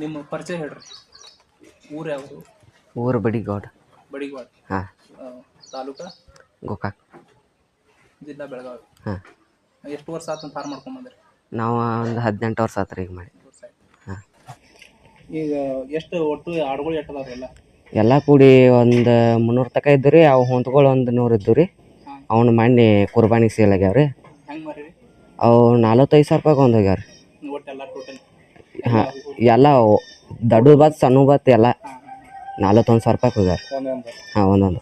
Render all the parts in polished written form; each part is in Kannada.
ನಿಮ್ಮ ಪರಿಚಯ ಹೇಳ್ರಿ. ಊರು ಯಾವುದು? ಊರು ಬಡಿಗೌಡ. ಬಡಿಗೌಡ. ಹಾಂ. ತಾಲೂಕ ಗೋಕಾಕ್, ಜಿಲ್ಲಾ ಬೆಳಗಾವಿ. ಹಾಂ. ಎಷ್ಟು ವರ್ಷ ಆತು ಫಾರ್ಮ್ ಮಾಡ್ಕೊಂಬಂದ್ರಿ? ನಾವು ಒಂದು 18 ವರ್ಷ ಆತ್ರಿ ಈಗ ಮಾಡಿ. ಹಾಂ. ಈಗ ಎಷ್ಟು ಒಟ್ಟು ಆಡುಗಳು ಎಷ್ಟು ಅದಾವ್ರಿ? ಎಲ್ಲ ಕೂಡಿ ಒಂದು 300 ತನಕ ಇದ್ದು ರೀ. ಅವು ಹೊಂತ್ಗಳು ಒಂದು 100 ಇದ್ದು ರೀ. ಅವನು ಮೊನ್ನೆ ಕುರ್ಬಾನಿ ಸೇಲ್ ಆಗ್ಯಾವ ರೀ. ಹೆಂಗೆ ಮಾರೀರಿ? ಅವು 45,000 ರೂಪಾಯಿಗೆ ಒಂದು ಹೋಗ್ಯಾವ ರೀ. ಒಟ್ಟೆಲ್ಲ ಟೋಟಲ್? ಹಾಂ, ಎಲ್ಲ ದೊಡ್ಡ ಬತ್ ಸಣ್ಣ ಬತ್ ಎಲ್ಲ 41,000 ರೂಪಾಯಿಗೆ ಹೋಗ್ಯಾರ. ಹಾಂ, ಒಂದೊಂದು.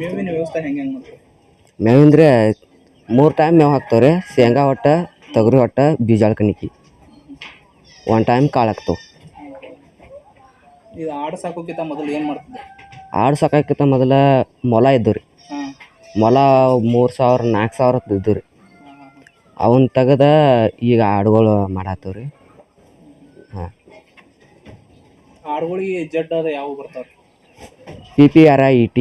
ಮೇವಿನ ವ್ಯವಸ್ಥೆ ಹೆಂಗೆ ಮಾಡ್ತೀವಿ? ಮೇವಿಂದ್ರೆ 3 ಟೈಮ್ ಮೇವು ಹಾಕ್ತಾವೆ ರೀ. ಶೇಂಗಾ ಹೊಟ್ಟ, ತೊಗರಿ ಹೊಟ್ಟ, ಬೀಜಾಳ ಕಣಿಕಿ. 1 ಟೈಮ್ ಕಾಳು ಹಾಕ್ತಾವೆ. ಇದು ಆಡು ಸಾಕೋಕ್ಕಿಂತ ಮೊದಲು ಏನು ಮಾಡ್ತಿದ್ದೆ? ಆಡು ಸಾಕೋಕ್ಕಿಂತ ಮೊದಲು ಮೊಲ ಇದ್ದು ರೀ. ಮೊಲ 3,000 4,000 ಇದ್ದು ರೀ. ಅವನ್ನ ತೆಗೆದ ಈಗ ಆಡುಗಳು ಮಾಡತ್ತೇವೆ ರೀ. ಹಾಂ. ಆಡುಗಳಿಗೆ ಜಡ್ ಅದು ಯಾವ ಬರ್ತಾವೆ? PPR ET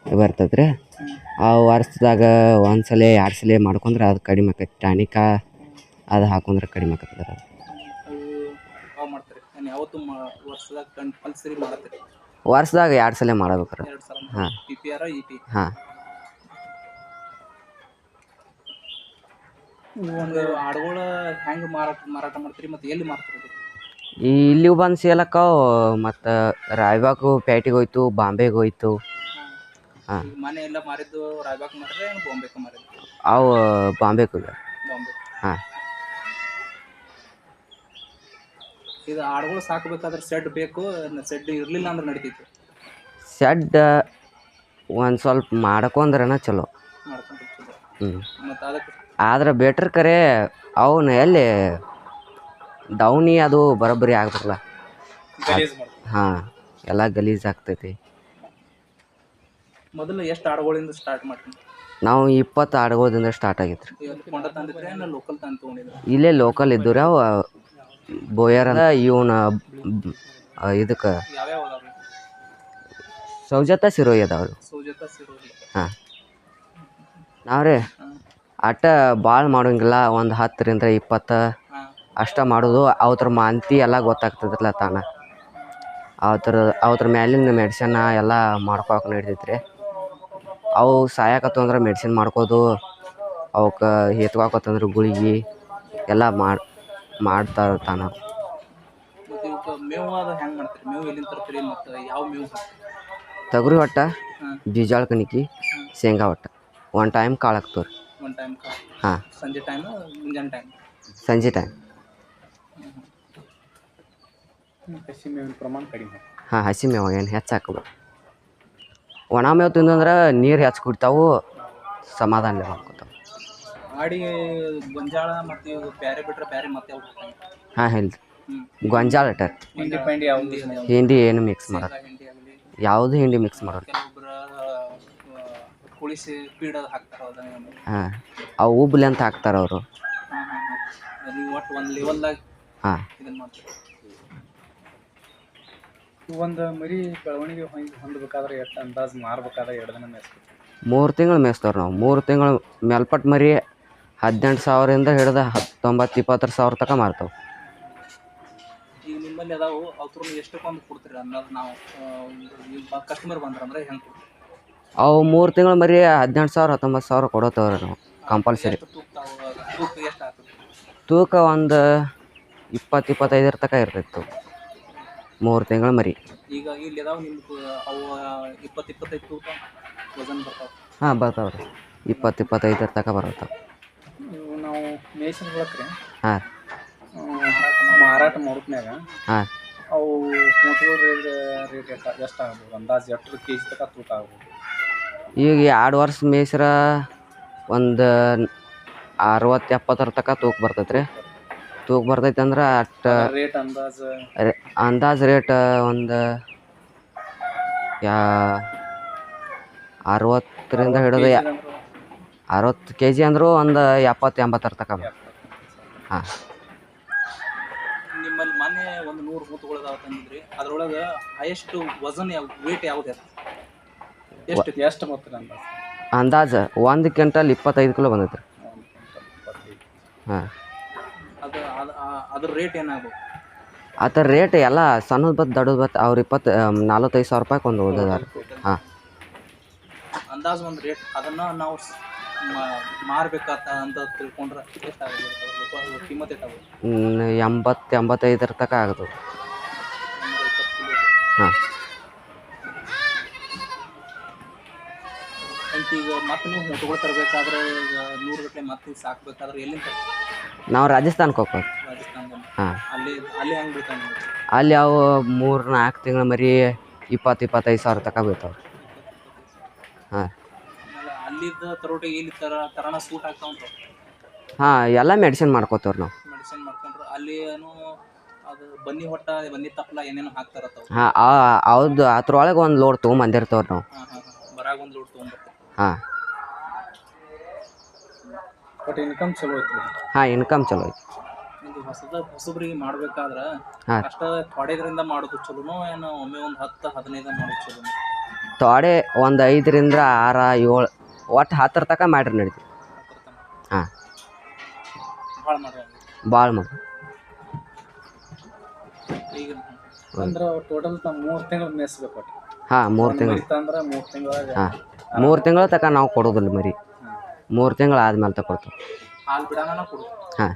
ಬರ್ತದೆ ರೀ. ಆ ವರ್ಷದಾಗ 1 ಸಲ 2 ಸಲ ಮಾಡ್ಕೊಂಡ್ರೆ ಅದು ಕಡಿಮೆ ಆಕೈತಿ. ಟಾನಿಕ ಅದು ಹಾಕೊಂಡ್ರೆ ಕಡಿಮೆ ಆಕತ್ತದ ರೀ. ವರ್ಷದಾಗ 2 ಸಲ ಮಾಡಬೇಕ್ರಿ. ಹಾಂ. PPR ET. ಹಾಂ. ಒಂದು ಆಡುಗಳ ಹೆಂಗೆ ಮಾರಾಟ ಮಾಡ್ತೀರಿ ಮತ್ತು ಎಲ್ಲಿ ಮಾರ್ತೀರಿ? ಇಲ್ಲಿಗೆ ಬಂದು ಸೇಲಕ್ಕಾವು. ಮತ್ತು ರಾಯಬಾಗು ಪೇಟೆಗೆ ಹೋಯ್ತು, ಬಾಂಬೆಗೆ ಹೋಯ್ತು. ಹಾಂ. ಮನೆ ಎಲ್ಲ ಮಾರಿದ್ದು ರಾಯಬಾಗ್ ಮಾರಿದ್ರೆ ಬಾಂಬೆಗೆ ಮಾರಿದ್ದು? ಅವು ಬಾಂಬೆಗೆ ಹೋಗ್ಯಾವ. ಬಾಂಬೆ. ಹಾಂ. ಇದು ಆಡುಗಳು ಸಾಕಬೇಕಾದ್ರೆ ಶೆಡ್ ಬೇಕು. ಶೆಡ್ ಇರಲಿಲ್ಲ ಅಂದ್ರೆ ನಡೀತೈತಿ? ಶೆಡ್ ಒಂದು ಸ್ವಲ್ಪ ಮಾಡ್ಕೊಂಡ್ರೆ ಚಲೋ. ಮಾಡ್ಕೊಂಡ್ರೆ ಚಲೋ. ಹ್ಞೂ. ಮತ್ತು ಅದಕ್ಕೆ ಆದ್ರೆ ಬೆಟ್ರ್ ಕರೆ ಅವನ್ನ ಎಲ್ಲಿ ಡೌನಿ ಅದು ಬರೋಬ್ಬರಿ ಆಗ್ಬೇಕಲ್ಲ. ಹಾಂ, ಎಲ್ಲ ಗಲೀಜು ಆಗ್ತೈತಿ. ಮೊದಲು ಎಷ್ಟು ಆಡುಗಳಿಂದ ಸ್ಟಾರ್ಟ್ ಮಾಡ್ತೀನಿ? ನಾವು 20 ಆಡುಗಳಿಂದ ಸ್ಟಾರ್ಟ್ ಆಗೈತೆ ರೀ. ಕೊಂಡ ತಂದಿದ್ರೆ ಲೋಕಲ್ ತಂದು ತೊಗೊಂಡಿದ್ರೆ? ಇಲ್ಲೇ ಲೋಕಲ್ ಇದ್ದು ರೀ. ಅವು ಬೋಯರ್ ಇವನ ಇದಕ್ಕೆ ಯಾವ್ಯಾವ ಅದಾವೆ? ಸೌಜತ್ತ ಸಿರೋಯಿ ಅದಾವೆ. ಸೌಜತ್ತ ಸಿರೋಯಿ. ಹಾಂ. ನಾವು ರೀ ಆಟ ಭಾಳ ಮಾಡೋಂಗಿಲ್ಲ. ಒಂದು 10ರಿಂದ 20 ಅಷ್ಟ ಮಾಡೋದು. ಅವ್ರ ಮಾಂತಿ ಎಲ್ಲ ಗೊತ್ತಾಗ್ತದಲ್ಲ ತಾನ. ಅವ್ರ ಮ್ಯಾಲಿನ ಮೆಡಿಸಿನ್ ಎಲ್ಲ ಮಾಡ್ಕೊಳಕ್ಕೆ ನಡಿತೈತೆ ರೀ. ಅವು ಸಾಯಕತ್ತಂದ್ರೆ ಮೆಡಿಸಿನ್ ಮಾಡ್ಕೋದು, ಅವಕ್ಕೆ ಎತ್ಕೊಳಕತ್ತಂದ್ರೆ ಗುಳಿಗೆ ಎಲ್ಲ ಮಾಡ್ತಾರೆ ತಾನ. ಮೇವು ಅದು ಹೆಂಗೆ ಮಾಡ್ತೀರಿ? ಮೇವು ಎಲ್ಲಿಂದ ತರ್ತೀರಿ ಮತ್ತು ಯಾವ ಮೇವು ಹಾಕ್ತೀರಿ? ತೊಗರಿ ಹೊಟ್ಟ, ಬೀಜಾಳ ಕಣಿಕಿ, ಶೇಂಗಾ ಹೊಟ್ಟ. 1 ಟೈಮ್ ಕಾಳು ಹಾಕ್ತೇವೆ ರೀ. 1 ಟೈಮ್ ಕಾಳು? ಹಾಂ. ಸಂಜೆ ಟೈಮು ಮುಂಜಾನೆ ಟೈಮ್? ಸಂಜೆ ಟೈಮ್. ಹಸಿ ಮೇವಿನ ಪ್ರಮಾಣ ಕಡಿಮೆ? ಹಾಂ, ಹಸಿ ಮೇವು ಏನು ಹೆಚ್ಚು ಹಾಕ್ಬೇಕು. ಒಣ ಮೇವು ತಿಂದಂದ್ರೆ ನೀರು ಹೆಚ್ಚು ಕುಡಿತಾವು, ಸಮಾಧಾನ ಮಾಡ್ಕೊತಾವೆ. ಆಡಿಗೆ ಗೊಂಜಾಳ ಮತ್ತು ಇವು ಬೇರೆ ಬಿಟ್ಟರೆ ಬೇರೆ ಮತ್ತೆ ಯಾವ ಹಾಕ್ತಾರೆ? ಹಾಂ, ಹೇಳಿ. ಗೊಂಜಾಳ ಇಟ್ಟಾರೆ. ಹಿಂಡಿ ಪಂಡಿ ಯಾವುದು? ಹಿಂಡಿ ಏನು ಮಿಕ್ಸ್ ಮಾಡೋದು? ಹಿಂಡಿ ಆಗಲಿ ಯಾವುದು ಹಿಂಡಿ ಮಿಕ್ಸ್ ಮಾಡೋದು? ಕೆಲವೊಬ್ಬರು ಕುಳಿಸಿ ಪೀಡೋದು ಹಾಕ್ತಾರೆ. ಹಾಂ, ಅವು ಉಬ್ಲಿ ಅಂತ ಹಾಕ್ತಾರೆ ಅವರು. ನೀವು ಒಟ್ಟು ಒಂದು ಲೆವೆಲ್ದಾಗ ಹಾಂ ಇದನ್ನು ಮಾಡ್ತೀವಿ. ಒಂದು ಮರಿ ಬೆಳವಣಿಗೆ ಹೊಂದಬೇಕಾದ್ರೆ ಎಷ್ಟು ಅಂದಾಜು ಮಾರ್ಬೇಕಾದ್ರೆ 2 ದಿನ ಮೇಯಿಸ್ಬೇಕು? 3 ತಿಂಗಳು ಮೇಯಿಸ್ತವ್ರಿ ನಾವು. 3 ತಿಂಗಳು ಮೇಲ್ಪಟ್ಟು ಮರಿ 18,000ರಿಂದ ಹಿಡಿದು 19,000-20,000 ತನಕ ಮಾರ್ತಾವೆ. ಈಗ ನಿಮ್ಮಲ್ಲಿ ಅದಾವು, ಅವ್ರು ಎಷ್ಟಕ್ಕೊಂದು ಕೊಡ್ತೀರಿ ಅನ್ನೋದು ನಾವು ಕಸ್ಟಮರ್ ಬಂದ್ರಂದ್ರೆ ಹೆಂಗೆ ಕೊಡ್ತೀವಿ? ಅವು 3 ತಿಂಗಳು ಮರಿ 18,000-19,000 ಕೊಡೋತವ್ರಿ ನಾವು ಕಂಪಲ್ಸರಿ. ತೂಕ ಎಷ್ಟು ಆಗ್ತದೆ? ತೂಕ ಒಂದು 20-25 ತನಕ ಇರ್ತಿತ್ತು 3 ತಿಂಗಳು ಮರಿ. ಈಗ ಇಲ್ಲಿ ಅದಾವ ನಿಮ್ಗೆ ಅವು 20-25 ತೂಕ ವಜನ್ ಬರ್ತಾವೆ? ಹಾಂ, ಬರ್ತಾವೆ ರೀ. 20-25 ತನಕ ಬರುತ್ತೆ. ನಾವು ಮೇಯ್ಸಿನ ಬಳಕ್ರಿ. ಹಾಂ. ಮಾರಾಟ ಮಾಡೋದ್ನಾಗ ಹಾಂ, ಅವು ಮೂಟಗಳು ರೇಟ್ ಎಷ್ಟು ಆಗ್ಬೋದು? ಅಂದಾಜು ಎಷ್ಟು ಕೆಜಿ ತನಕ ತೂಕ ಆಗ್ಬೋದು? ಈಗ 2 ವರ್ಷ ಮೇಯ್ಸ್ರ ಒಂದು 60-70 ತನಕ ತೂಕ ಬರ್ತೈತೆ ರೀ. ತೂಕ ಬರ್ತೈತೆ ಅಂದ್ರೆ ಅಷ್ಟು ರೇಟ್ ಅಂದಾಜು ರೇಟ್ ಒಂದು 60ರಿಂದ ಹಿಡಿದು 60 kg ಅಂದರೂ ಒಂದು 70-80 ತನಕ. ಹಾಂ. ನಿಮ್ಮಲ್ಲಿ ಮೊನ್ನೆ ಒಂದು 100 ಮೂತುಗಳು ತಂದಿದ್ರಿ, ಅದ್ರೊಳಗೆ ಹೈಯೆಸ್ಟ್ ವಜನ್ ವೇಟ್ ಯಾವ್ದು? ಎಷ್ಟು ಮೊತ್ತ ಅಂದಾಜು 1 ಕ್ವಿಂಟಲ್ 25 ಕಿಲೋ ಬಂದೈತೆ ರೀ. ಹಾಂ. ಅದು ಅದಕ್ಕೆ ಅದ್ರ ರೇಟ್ ಏನಾಗ್ಬೋದು? ಆ ಥರ ರೇಟ್ ಎಲ್ಲ ಸಣ್ಣದು ಬತ್ತು ದೊಡ್ಡದು ಬತ್ತು ಅವ್ರು 45,000 ರೂಪಾಯಿಗೆ ಒಂದು ಓದಿದಾರೆ. ಹಾಂ. ಅಂದಾಜು ಒಂದು ರೇಟ್ ಅದನ್ನು ನಾವು ಮಾರ್ಬೇಕಂತ ಅಂತ ತಿಳ್ಕೊಂಡ್ರೆ ಎಷ್ಟಾಗುತ್ತೆ ಕಿಮ್ಮತ್ತು ಎಷ್ಟಾಗುತ್ತೆ? 80-85 ತನಕ ಆಗ್ತದೆ. 120 ಕಿಲೋ. ಹಾಂ. ಈಗ ಮತ್ತೆ ನೀವು ಮೂಟಗಳು ತರಬೇಕಾದ್ರೆ ಈಗ 100 ಗಟ್ಟಲೆ ಮತ್ತೆ ಸಾಕಬೇಕಾದ್ರೆ ಎಲ್ಲಿಂದ ತರ್ತೀವಿ? ನಾವು ರಾಜಸ್ಥಾನಕ್ಕೆ ಹೋಗ್ಬೋದು. ರಾಜಸ್ಥಾನದಲ್ಲಿ. ಹಾಂ. ಅಲ್ಲಿ ಹೆಂಗೆ ಬೀಳ್ತಾವೆ ನಿಮಗೆ? ಅಲ್ಲಿ ಅವು 3-4 ತಿಂಗಳ ಮರಿ 20-25 ಸಾವಿರ ತನಕ ಬೀಳ್ತಾವೆ. ಹಾಂ. ಆಮೇಲೆ ಅಲ್ಲಿದ್ದ ತರೋಟಿಗೆ ಇಲ್ಲಿ ತರಣ ಸೂಟ್ ಆಗ್ತಾ ಉಂಟು. ಹಾಂ, ಎಲ್ಲ ಮೆಡಿಸಿನ್ ಮಾಡ್ಕೋತೀವ್ರಿ ನಾವು. ಮೆಡಿಸಿನ್ ಮಾಡ್ಕೊಂಡ್ರೆ ಅಲ್ಲಿ ಏನು ಅದು ಬನ್ನಿ ಹೊಟ್ಟ ಬನ್ನಿ ತಪ್ಪಲ ಏನೇನು ಹಾಕ್ತಾರತ್ತವ. ಹಾಂ, ಹೌದು. ಅದ್ರೊಳಗೆ ಒಂದು ಲೋಡ್ ತೊಗೊಂಬಂದಿರ್ತೇವ್ರಿ ನಾವು. ಹಾಂ ಹಾಂ ಹಾಂ, ಬರಾಗ ಒಂದು ಲೋಡ್ ತೊಗೊಂಬರ್ತೀವಿ. ಹಾಂ. ಬಟ್ ಇನ್ಕಮ್ ಚಲೋ ಐತಿ. ಹಾಂ, ಇನ್ಕಮ್ ಚಲೋ ಐತಿ. ಇದು ಹೊಸಬ್ರಿಗೆ ಮಾಡ್ಬೇಕಾದ್ರೆ ಹಾಂ. ಅಷ್ಟ ತೊಡೆದ್ರಿಂದ ಮಾಡೋದು ಚಲೋನೋ ಏನು ಒಮ್ಮೆ ಒಂದು 10-15 ಮಾಡೋದು ಚಲೋನೋ? ತೊಡೆ ಒಂದು 5ರಿಂದ 6-7 ಒಟ್ಟು 10 ತನಕ ಮಾಡ್ರಿ ನಡೀತಿ. ಹಾಂ. ಭಾಳ ಮಾಡ್ರಿ. ಭಾಳ ಮಾಡಿ. ಈಗ ಅಂದ್ರೆ ಟೋಟಲ್ 3 ತಿಂಗಳು ಮೇಯಿಸ್ಬೇಕು ಒಟ್ಟು. ಹಾಂ, 3 ತಿಂಗಳು. ಅಂದ್ರೆ 3 ತಿಂಗಳಾಗ. ಹಾಂ, 3 ತಿಂಗಳ ತನಕ ನಾವು ಕೊಡೋದಿಲ್ಲ ಮರಿ. 3 ತಿಂಗಳು ಆದ್ಮೇಲೆ ತಗೊಳ್ತೀವಿ. ಹಾಲು ಬಿಡೋಣ ಕೊಡು. ಹಾಂ.